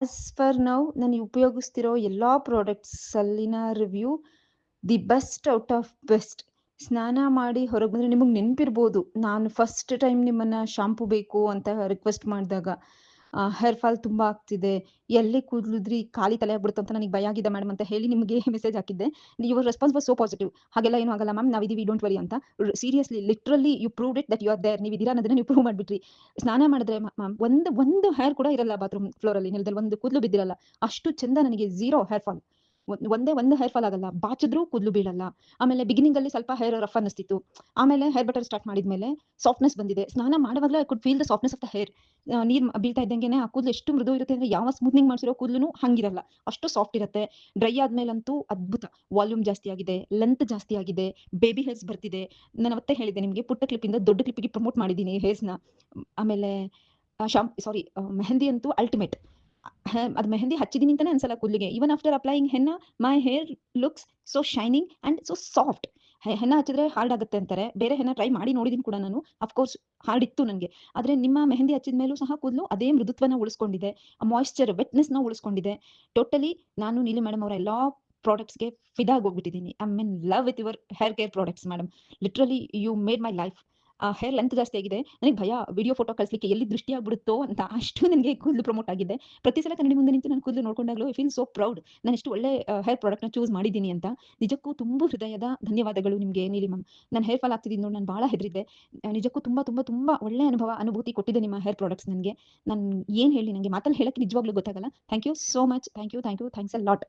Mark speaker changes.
Speaker 1: As fur now ನಾನು ಉಪಯೋಗಿಸ್ತಿರೋ ಎಲ್ಲಾ products ಅಲ್ಲಿನ review the best out of best. ಸ್ನಾನ ಮಾಡಿ ಹೊರಗೆ ಬಂದ್ರೆ ನಿಮಗೆ ನೆನಪಿರ್ಬೋದು, ನಾನು ಫಸ್ಟ್ ಟೈಮ್ ನಿಮ್ಮನ್ನ ಶಾಂಪೂ ಬೇಕು ಅಂತ ರಿಕ್ವೆಸ್ಟ್ ಮಾಡಿದಾಗ ಹೇರ್ ಫಾಲ್ ತುಂಬಾ ಆಗ್ತಿದೆ, ಎಲ್ಲಿ ಕೂದಲುದ್ರಿ ಖಾಲಿ ತಲೆ ಆಗ್ಬಿಡುತ್ತೆ ಅಂತ ನನಗೆ ಭಯ ಆಗಿದೆ ಮೇಡಮ್ ಅಂತ ಹೇಳಿ ನಿಮಗೆ ಮೆಸೇಜ್ ಹಾಕಿದ್ದೆ. Your response was so positive. ಹಾಗೆಲ್ಲ ಏನೂ ಆಗಲ್ಲ ಮ್ಯಾಮ್, ನಾವಿದೀವಿ, ಡೋಂಟ್ ವರಿ ಅಂತ. Seriously literally you proved it that you are there. ನೀವು ಇದೀರಾ ಅನ್ನೋದನ್ನ ನೀವು ಪ್ರೂವ್ ಮಾಡ್ಬಿಟ್ರಿ. ಸ್ನಾನ ಮಾಡಿದ್ರೆ ಮ್ಯಾಮ್ ಒಂದು ಹೇರ್ ಕೂಡ ಇರಲ್ಲ ಬಾತ್ರೂಮ್ ಫ್ಲೋರಲ್ಲಿ, ನೆಲದಲ್ಲಿ ಒಂದು ಕೂದಲು ಬಿದ್ದಿರಲ್ಲ. ಅಷ್ಟು ಚಂದ ನನಗೆ ಝೀರೋ ಹೇರ್ ಫಾಲ್. ಒಂದು ಹೇರ್ ಫಾಲ್ ಆಗಲ್ಲ, ಬಾಚಿದ್ರೂ ಕೂದಲು ಬೀಳಲ್ಲ. ಆಮೇಲೆ ಬಿಗಿನಿಂಗ್ ಅಲ್ಲಿ ಸ್ವಲ್ಪ ಹೇರ್ ರಫ್ ಅನ್ನಿಸ್ತಿತ್ತು, ಆಮೇಲೆ ಹೇರ್ ಬಟರ್ ಸ್ಟಾರ್ಟ್ ಮಾಡಿದ್ಮೇಲೆ ಸಾಫ್ಟ್ನೆಸ್ ಬಂದಿದೆ. ಸ್ನಾನ ಮಾಡುವಾಗಲೇ I could feel the softness of the hair. ನೀರ್ ಬೀಳ್ತಾ ಇದ್ದಂಗೆನೆ ಆ ಕೂದಲು ಎಷ್ಟು ಮೃದು ಇರುತ್ತೆ ಅಂದ್ರೆ, ಯಾವ ಸ್ಮೂತ್ನಿಂಗ್ ಮಾಡಿಸಿರೋ ಕೂದಲು ಹಂಗಿರಲ್ಲ, ಅಷ್ಟು ಸಾಫ್ಟ್ ಇರುತ್ತೆ. ಡ್ರೈ ಆದ್ಮೇಲಂತೂ ಅದ್ಭುತ. ವಾಲ್ಯೂಮ್ ಜಾಸ್ತಿ ಆಗಿದೆ, ಲೆಂತ್ ಜಾಸ್ತಿ ಆಗಿದೆ, ಬೇಬಿ ಹೇರ್ಸ್ ಬರ್ತಿದೆ. ನಾನು ಅವತ್ತೇ ಹೇಳಿದ್ದೆ ನಿಮಗೆ, ಪುಟ್ಟ ಕ್ಲಿಪ್ಪಿಂದ ದೊಡ್ಡ ಕ್ಲಿಪ್ಪಿಗೆ ಪ್ರಮೋಟ್ ಮಾಡಿದ್ದೀನಿ ಹೇರ್ಸ್ನ. ಆಮೇಲೆ ಮೆಹಂದಿ ಅಂತೂ ಅಲ್ಟಿಮೇಟ್. ಅದು ಮೆಹಂದಿ ಹಚ್ಚಿದೀನಿ ಅಂತಾನೆ ಅನ್ಸಲ್ಲ ಕೂದಲಿಗೆ. Even after applying henna my hair looks so shining and so soft. Henna ಹಚ್ಚಿದ್ರೆ ಹಾರ್ಡ್ ಆಗುತ್ತೆ ಅಂತಾರೆ, ಬೇರೆ ಹೆನ್ನ ಟ್ರೈ ಮಾಡಿ ನೋಡಿದೀನಿ ಕೂಡ ನಾನು. ಅಫ್ಕೋರ್ಸ್ ಹಾರ್ಡ್ ಇತ್ತು ನನಗೆ, ಆದ್ರೆ ನಿಮ್ಮ ಮೆಹಂದಿ ಹಚ್ಚಿದ ಮೇಲೂ ಸಹ ಕೂದಲು ಅದೇ ಮೃದುತ್ವನ ಉಳಿಸ್ಕೊಂಡಿದೆ, ಮಾಯಿಶ್ಚರ್ ವೆಟ್ನೆಸ್ನ ಉಳಿಸ್ಕೊಂಡಿದೆ. ಟೋಟಲಿ ನಾನು ನೀಲಿ ಮೇಡಮ್ ಅವರ ಎಲ್ಲಾ ಪ್ರಾಡಕ್ಟ್ಸ್ಗೆ ಫಿದಾ ಆಗೋಗ್ಬಿಟ್ಟಿದ್ದೀನಿ. I am in love with your hair care products madam. Literally you made my life. Hair length ಜಾಸ್ತಿ ಆಗಿದೆ, ನನಗೆ ಭಯ ವಿಡಿಯೋ ಫೋಟೋ ಕಳಿಸ್ಲಿಕ್ಕೆ ಎಲ್ಲಿ ದೃಷ್ಟಿ ಆಗ್ಬಿಡುತ್ತೋ ಅಂತ, ಅಷ್ಟು ನನಗೆ ಕೂದಲು ಪ್ರಮೋಟ್ ಆಗಿದೆ. ಪ್ರತಿ ಸಲ ಕನ್ನಡಿ ಮುಂದೆ ನಿಂತು ನಾನು ಕೂದಲು ನೋಡ್ಕೊಂಡಾಗಲೂ ಐ ಫೀಲ್ ಸೋ ಪ್ರೌಡ್, ನಾನು ಎಷ್ಟು ಒಳ್ಳೆ ಹೇರ್ ಪ್ರಾಡಕ್ಟ್ನ ಚೂಸ್ ಮಾಡಿದ್ದೀನಿ ಅಂತ. ನಿಜಕ್ಕೂ ತುಂಬ ಹೃದಯದ ಧನ್ಯವಾದಗಳು ನಿಮಗೆ ನೀಲಿ ಮ್ಯಾಮ್. ನಾನು ಹೇರ್ ಫಾಲ್ ಆಗ್ತಿದ್ದೀನಿ ನೋಡಿ, ನಾನು ಭಾಳ ಹೆದರಿದ್ದೆ. ನಿಜಕ್ಕೂ ತುಂಬ ತುಂಬ ತುಂಬ ಒಳ್ಳೆ ಅನುಭೂತಿ ಕೊಟ್ಟಿದೆ ನಿಮ್ಮ ಹೇರ್ ಪ್ರಾಡಕ್ಟ್ಸ್ ನನಗೆ. ನಾನು ಏನು ಹೇಳಿ, ನನಗೆ ಮಾತಲ್ಲಿ ಹೇಳಕ್ಕೆ ನಿಜವಾಗ್ಲೂ ಗೊತ್ತಾಗಲ್ಲ. Thank you so much. Thank you, thanks a lot.